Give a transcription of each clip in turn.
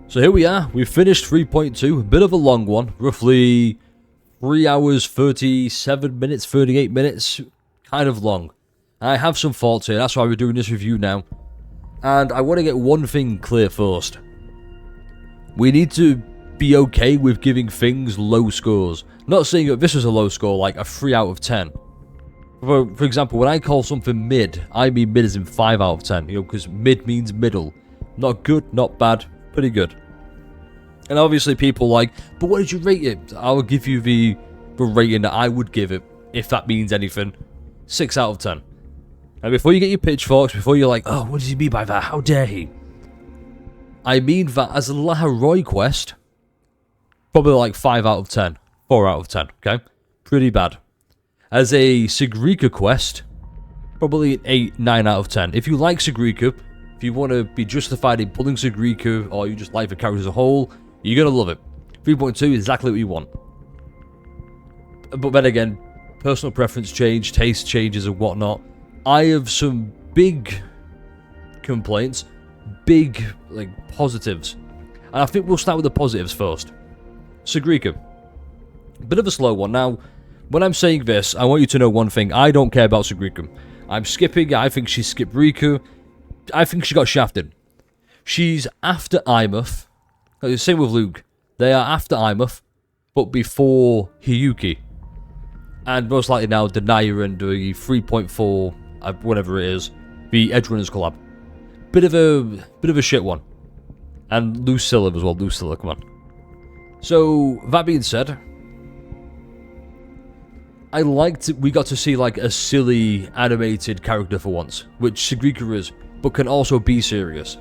So here we are, we've finished 3.2, a bit of a long one, roughly 3 hours, 37 minutes, 38 minutes, kind of long. I have some thoughts here, that's why we're doing this review now. And I want to get one thing clear first. We need to be okay with giving things low scores. Not saying that this was a low score, like a 3 out of 10. For example, when I call something mid, I mean mid as in 5 out of 10, you know, because mid means middle. Not good, not bad, pretty good. And obviously people like, but what did you rate it? I will give you the rating that I would give it, if that means anything. 6 out of 10. And before you get your pitchforks, before you're like, oh, what does he mean by that? How dare he? I mean that as a Laharoy quest, probably like 5 out of 10. 4 out of 10, okay? Pretty bad. As a Sigrika quest, probably an 8, 9 out of 10. If you like Sigrika, if you want to be justified in pulling Sigrika, or you just like the character as a whole, you're going to love it. 3.2 is exactly what you want. But then again, personal preference change, taste changes and whatnot. I have some big complaints, big like positives. And I think we'll start with the positives first. Sigrika. Bit of a slow one. Now, when I'm saying this, I want you to know one thing. I don't care about Sigrika. I'm skipping. I think she skipped Riku. I think she got shafted. She's after Imuth. Same with Luke. They are after Imuth, but before Hiyuki. And most likely now Denia and the 3.4, whatever it is, the Edgerunners collab. Bit of a shit one. And Lucilla as well. Lucilla, come on. So that being said, I liked we got to see like a silly animated character for once, which Sigrika is, but can also be serious.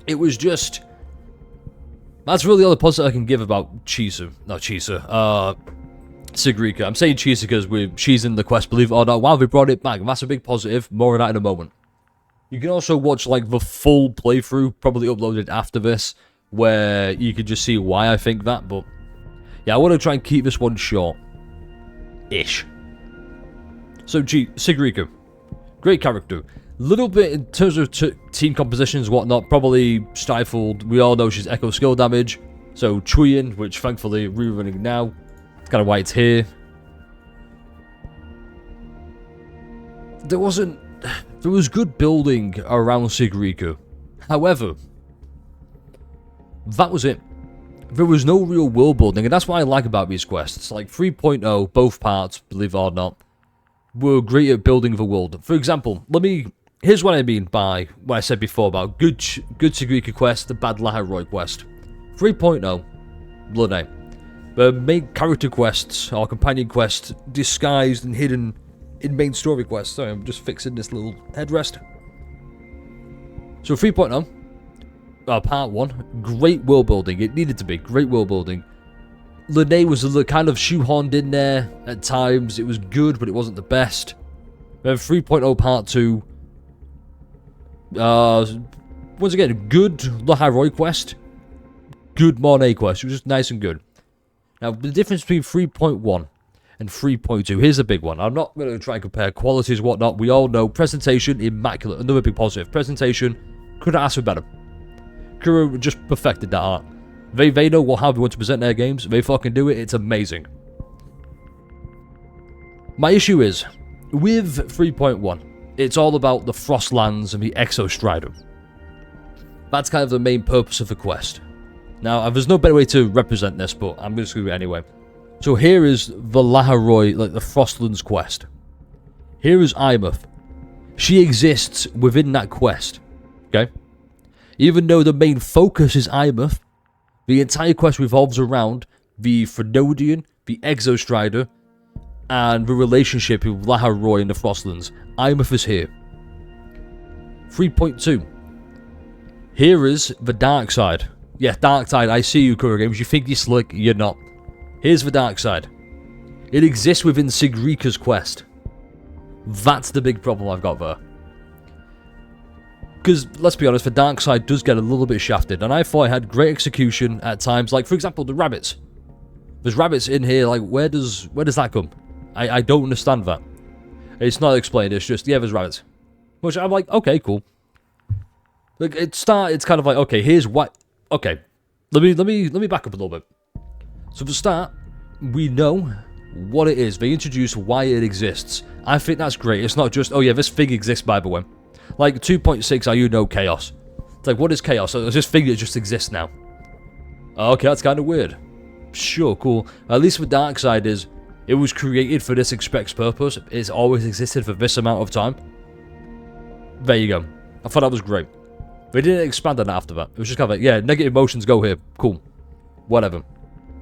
It was just... That's really all the positive I can give about Sigrika. I'm saying Chisa because she's in the quest, believe it or not. Wow, they brought it back. That's a big positive. More of that in a moment. You can also watch like the full playthrough, probably uploaded after this, where you can just see why I think that. But yeah, I want to try and keep this one short-ish. So Sigrika, great character. Little bit in terms of team compositions, whatnot, probably stifled. We all know she's echo skill damage. So Chuyin, which thankfully rerunning now. That's kind of why it's here. There was good building around Sigrika. However, that was it. There was no real world building, and that's what I like about these quests. Like 3.0, both parts, believe it or not, were great at building the world. For example, here's what I mean by what I said before about good Sigrika quest, the bad Laharoy quest. 3.0, Blood. The main character quests or companion quests disguised and hidden in main story quests. Sorry, I'm just fixing this little headrest. So 3.0, part 1, great world building. It needed to be great world building. Lene was kind of shoehorned in there at times. It was good, but it wasn't the best. Then 3.0 part 2. Once again, good Laharoy quest. Good Monet quest. It was just nice and good. Now, the difference between 3.1 and 3.2. Here's the big one. I'm not going to try and compare qualities, whatnot. We all know presentation, immaculate. Another big positive. Presentation, couldn't ask for better. Kuro just perfected that art. They know how they want to present their games. They fucking do it. It's amazing. My issue is, with 3.1, it's all about the Frostlands and the Exostrider. That's kind of the main purpose of the quest. Now, there's no better way to represent this, but I'm going to do it anyway. So here is the Laharoy, like the Frostlands quest. Here is Imuth. She exists within that quest. Okay? Even though the main focus is Imuth, the entire quest revolves around the Frenodian, the Exostrider, and the relationship with Laharoy and the Frostlands. Imuth is here. 3.2. Here is the dark side. Yeah, dark side. I see you, Kuro Games. You think you're slick, you're not. Here's the dark side. It exists within Sigrika's quest. That's the big problem I've got there. Because, let's be honest, the dark side does get a little bit shafted, and I thought it had great execution at times. Like, for example, the rabbits. There's rabbits in here, like, where does that come? I don't understand that. It's not explained, it's just, yeah, there's rabbits. Which I'm like, okay, cool. Like, it's kind of like, okay, here's what okay, let me back up a little bit. So for the start, we know what it is. They introduce why it exists. I think that's great. It's not just, oh yeah, this thing exists by the way. Like 2.6, are you know chaos? It's like, what is chaos? So it's this thing that just exists now. Okay, that's kind of weird. Sure, cool. At least the dark side is, it was created for this express purpose. It's always existed for this amount of time. There you go. I thought that was great. They didn't expand on that after that. It was just kind of like, yeah, negative emotions go here. Cool. Whatever.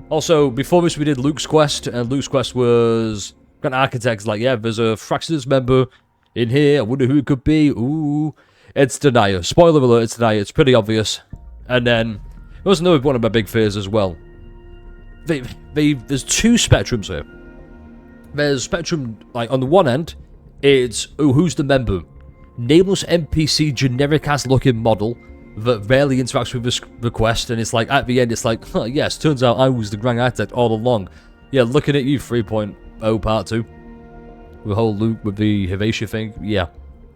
Also, before this we did Luke's quest, and Luke's quest was... Got an architect like, yeah, there's a Fraxidus member in here. I wonder who it could be. Ooh. It's Denier. Spoiler alert, it's Denier. It's pretty obvious. And then... There was another one of my big fears as well. There's two spectrums here. There's spectrum, like, on the one end, it's, oh, who's the member? Nameless NPC generic-ass looking model that rarely interacts with this request, and it's like, at the end, it's like, huh, yes, turns out I was the Grand Architect all along. Yeah, looking at you, 3.0 Part 2. The whole loop with the Hivacia thing, yeah.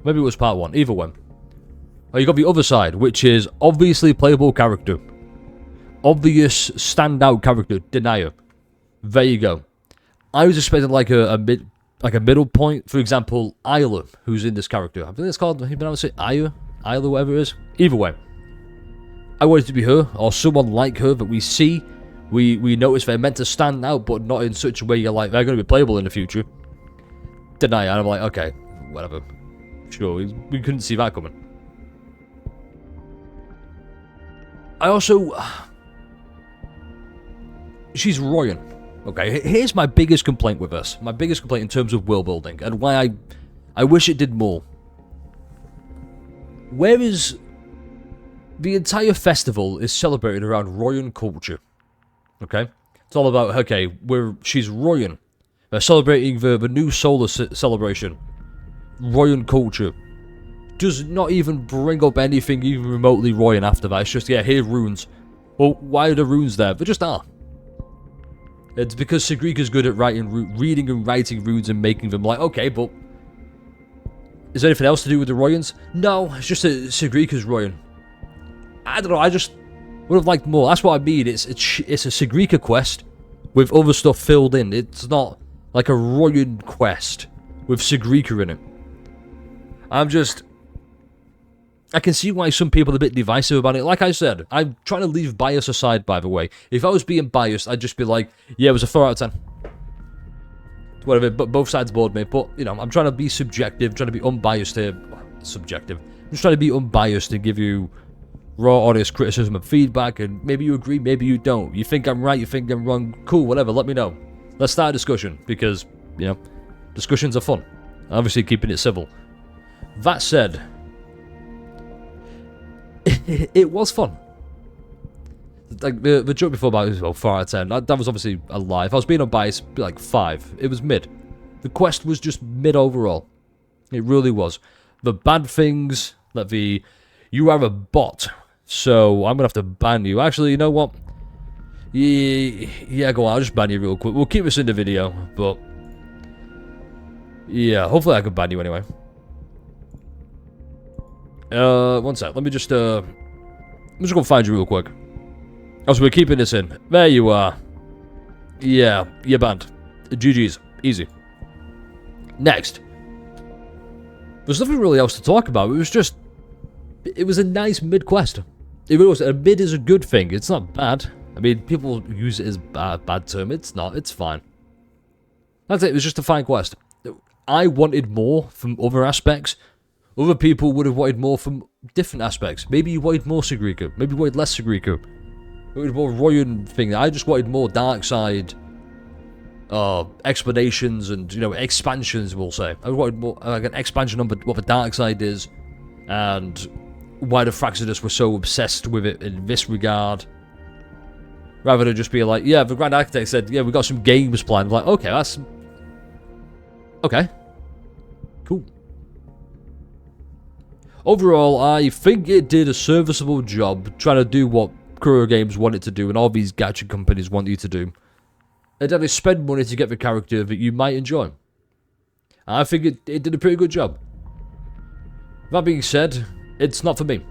Maybe it was Part 1, either one. Oh, you got the other side, which is obviously playable character. Obvious standout character, Denier. There you go. I was expecting like a middle point. For example, Isla, who's in this character. I think it's called, you know, say Isla, whatever it is. Either way, I wanted it to be her or someone like her that we see. We notice they're meant to stand out, but not in such a way you're like they're going to be playable in the future. Denier, and I'm like, okay, whatever. Sure, we couldn't see that coming. I also. She's Royan. Okay, here's my biggest complaint with this. My biggest complaint in terms of world building, and why I wish it did more. Where is... The entire festival is celebrated around Royan culture. Okay? It's all about, okay, she's Royan. They're celebrating the new solar celebration. Royan culture. Does not even bring up anything even remotely Royan after that. It's just, yeah, here runes. Well, why are the runes there? They just are. It's because Sigrika's good at reading and writing runes and making them. Like, okay, but is there anything else to do with the Royans? No, it's just that Sigrika's Royan. I don't know. I just would have liked more. That's what I mean. It's a Sigrika quest with other stuff filled in. It's not like a Royan quest with Sigrika in it. I can see why some people are a bit divisive about it. Like I said, I'm trying to leave bias aside, by the way. If I was being biased, I'd just be like, yeah, it was a 4 out of 10. Whatever, but both sides bored me. But, you know, I'm trying to be subjective, trying to be unbiased here. Subjective. I'm just trying to be unbiased and give you raw, honest criticism and feedback, and maybe you agree, maybe you don't. You think I'm right, you think I'm wrong, cool, whatever, let me know. Let's start a discussion, because, you know, discussions are fun. Obviously keeping it civil. That said... it was fun. Like, the joke before about it was, well, 4 out of 10. That was obviously a lie. If I was being unbiased, it'd be like 5. It was mid. The quest was just mid overall. It really was. The bad things, like you are a bot, so I'm going to have to ban you. Actually, you know what? Yeah, go on, I'll just ban you real quick. We'll keep this in the video, but... Yeah, hopefully I can ban you anyway. One sec. Let me just, I'm just gonna find you real quick. Oh, so we're keeping this in. There you are. Yeah, you're banned. GG's. Easy. Next. There's nothing really else to talk about. It was a nice mid-quest. It was, a mid is a good thing. It's not bad. I mean, people use it as a bad term. It's not. It's fine. That's it. It was just a fine quest. I wanted more from other aspects. Other people would have wanted more from different aspects. Maybe you wanted more Sigrika. Maybe you wanted less Sigrika. You wanted more Royan thing. I just wanted more dark side explanations and, you know, expansions, we'll say. I wanted more, like an expansion on what the dark side is and why the Fraxidus were so obsessed with it in this regard. Rather than just be like, yeah, the Grand Architect said, yeah, we got some games planned. Like, okay, that's... Okay. Cool. Overall, I think it did a serviceable job trying to do what Kuro Games wanted to do and all these gacha companies want you to do. And then they spend money to get the character that you might enjoy. I think it did a pretty good job. That being said, it's not for me.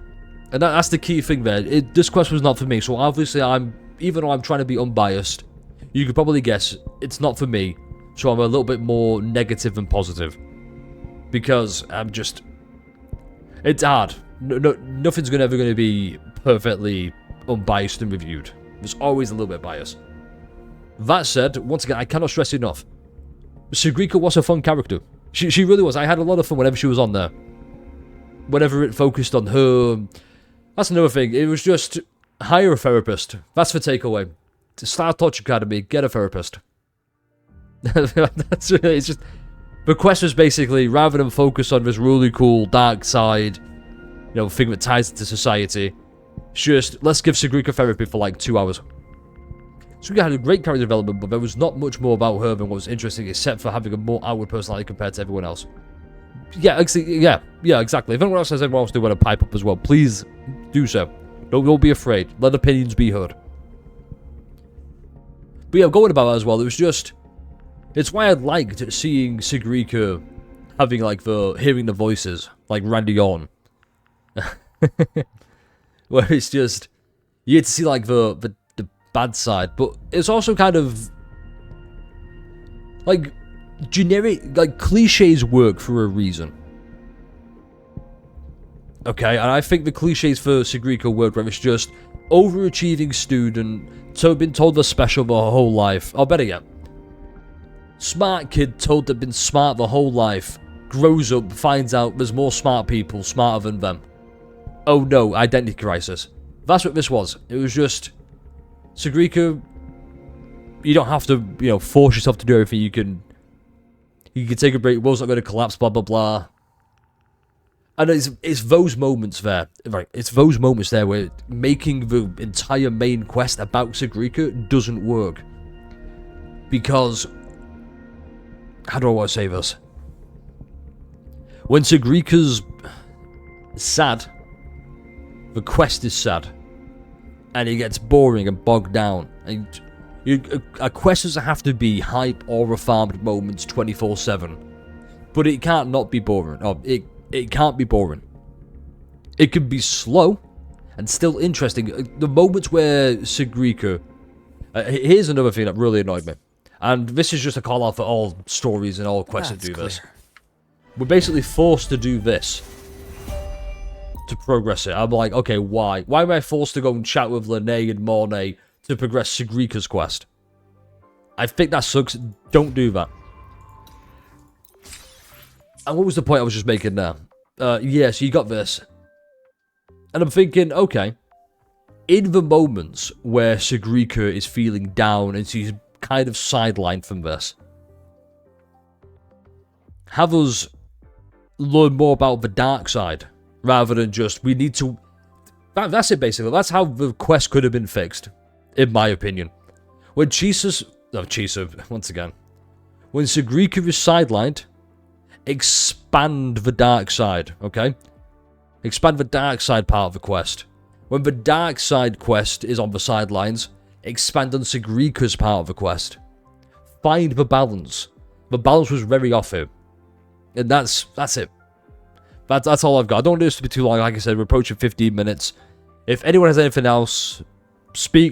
And that's the key thing there. This quest was not for me, so obviously even though I'm trying to be unbiased, you could probably guess it's not for me, so I'm a little bit more negative than positive. Because it's hard. Nothing's ever going to be perfectly unbiased and reviewed. There's always a little bit of bias. That said, once again, I cannot stress enough, Sigrika was a fun character. She really was. I had a lot of fun whenever she was on there. Whenever it focused on her. That's another thing. It was just, hire a therapist. That's the takeaway. To start Touch Academy, get a therapist. That's really, it's just, the quest was basically, rather than focus on this really cool dark side, thing that ties into society, just, let's give Sigrika therapy for like 2 hours. Sigrika had a great character development, but there was not much more about her than what was interesting, except for having a more outward personality compared to everyone else. Yeah, exactly. If anyone else has everyone else do want to pipe up as well, please do so. Don't be afraid. Let opinions be heard. But yeah, going about that as well, it was just, it's why I liked seeing Sigrika having hearing the voices, like Randy Orton. Where it's just, you get to see the bad side, but it's also kind of generic, cliches work for a reason. Okay, and I think the cliches for Sigrika work where it's just overachieving student, been told they're special their whole life, or better yet, smart kid told they've been smart their whole life, grows up, finds out there's more smart people smarter than them. Oh no, identity crisis. That's what this was. It was just, Sigrika, you don't have to, force yourself to do everything. You can take a break, the world's not going to collapse, blah, blah, blah. And it's those moments there, right? It's those moments there where making the entire main quest about Sigrika doesn't work. Because, how do I want to say this? When Sigrika's sad, the quest is sad. And it gets boring and bogged down. And a quest doesn't have to be hype or refarmed moments 24/7. But it can't not be boring. Or it can't be boring. It can be slow and still interesting. The moments where Sigrika... here's another thing that really annoyed me. And this is just a call out for all stories and all quests that do this. We're basically forced to do this to progress it. I'm like, okay, why? Why am I forced to go and chat with Lene and Mornay to progress Sigrika's quest? I think that sucks. Don't do that. And what was the point I was just making there? Yeah, so you got this. And I'm thinking, okay, in the moments where Sigrika is feeling down and she's kind of sidelined from this, have us learn more about the dark side, rather than just, we need to... That's it, basically. That's how the quest could have been fixed, in my opinion. When once again. When Sigrika is sidelined, expand the dark side, okay? Expand the dark side part of the quest. When the dark side quest is on the sidelines, expand on Sigrika's part of the quest. Find the balance. The balance was very off here. And that's it. That's all I've got. I don't want this to be too long. Like I said, we're approaching 15 minutes. If anyone has anything else,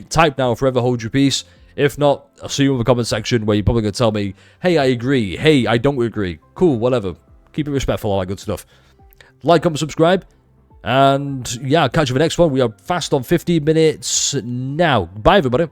type now, forever hold your peace. If not, I'll see you in the comment section where you're probably going to tell me, hey, I agree. Hey, I don't agree. Cool, whatever. Keep it respectful, all that good stuff. Like, comment, subscribe. And yeah, I'll catch you for the next one. We are fast on 15 minutes now. Bye, everybody.